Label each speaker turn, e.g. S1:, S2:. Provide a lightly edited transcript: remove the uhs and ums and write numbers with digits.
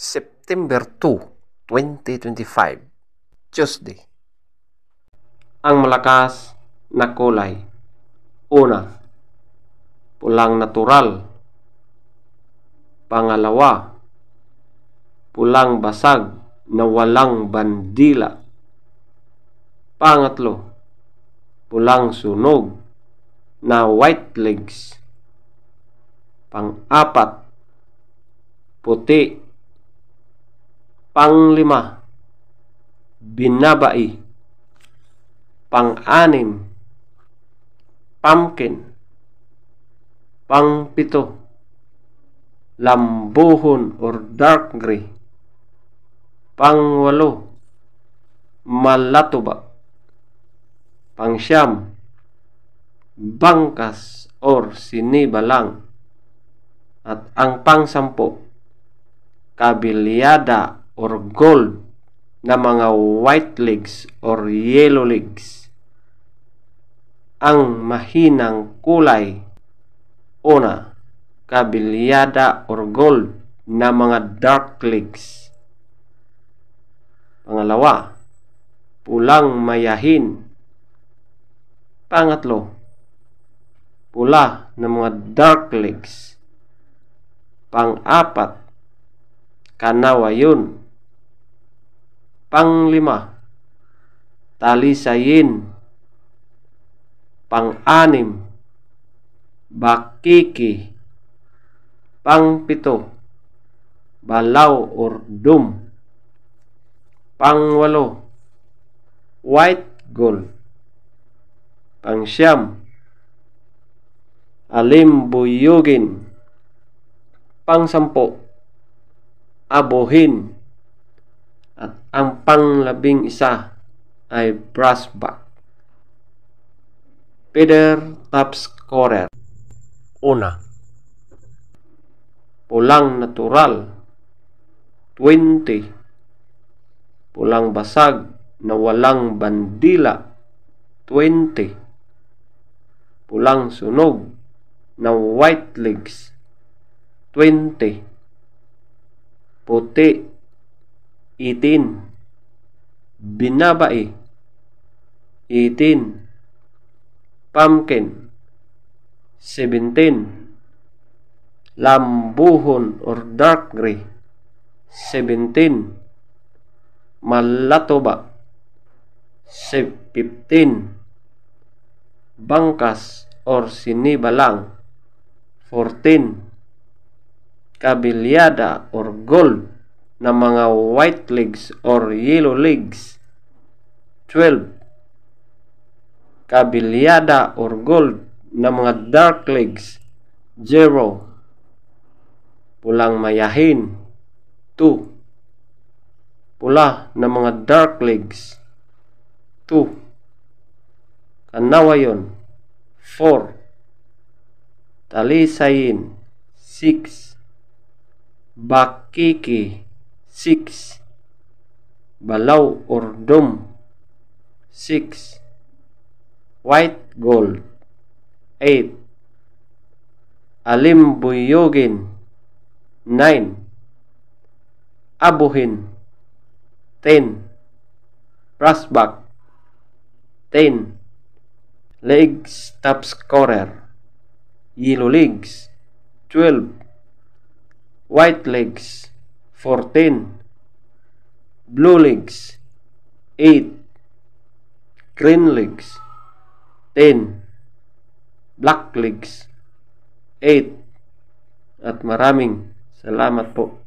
S1: September 2, 2025, Tuesday. Ang malakas na kulay. Una, pulang natural. Pangalawa, pulang basag na walang bandila. Pangatlo, pulang sunog na white legs. Pang-apat, puti. Pang-lima, binabai. Pang-anim, pumpkin. Pang-pito, lambuhon or dark gray. Pang-walo, malatuba. Pang-siyam, bangkas or sinibalang. At ang pang-sampo, kabilyada or gold na mga white legs or yellow legs. Ang mahinang kulay. Una, kabilyada or gold na mga dark legs. Pangalawa, pulang mayahin. Pangatlo, pula na mga dark legs. Pang-apat, kanawayon. Pang-lima, talisayin. Pang-anim, bakiki. Pang-pito, balaw or dum. Pang-walo, white gold. Pang-siyam, alimbuyugin. Pang-sampo, abuhin. At ang pang-labing isa ay brassback. Feather top scorer. Una, pulang natural 20. Pulang basag na walang bandila 20. Pulang sunog na white legs 20. Puti 18. Binabai 18. Pumpkin 17. Lambuhon or dark gray 17. Malatoba 15. Bangkas or sinibalang 14. Kabilyada or gold na mga white legs or yellow legs 12. Kabilyada or gold na mga dark legs 0. Pulang mayahin 2. Pula na mga dark legs 2. Kanawayon 4. Talisayin 6. Bakiki 6. Balaw or dum 6. White gold 8. Alimbuyugin 9. Abuhin 10. Brassback 10. Legs top scorer. Yellow legs 12. White legs 14. Blue legs 8. Green legs 10. Black legs 8. At maraming salamat po.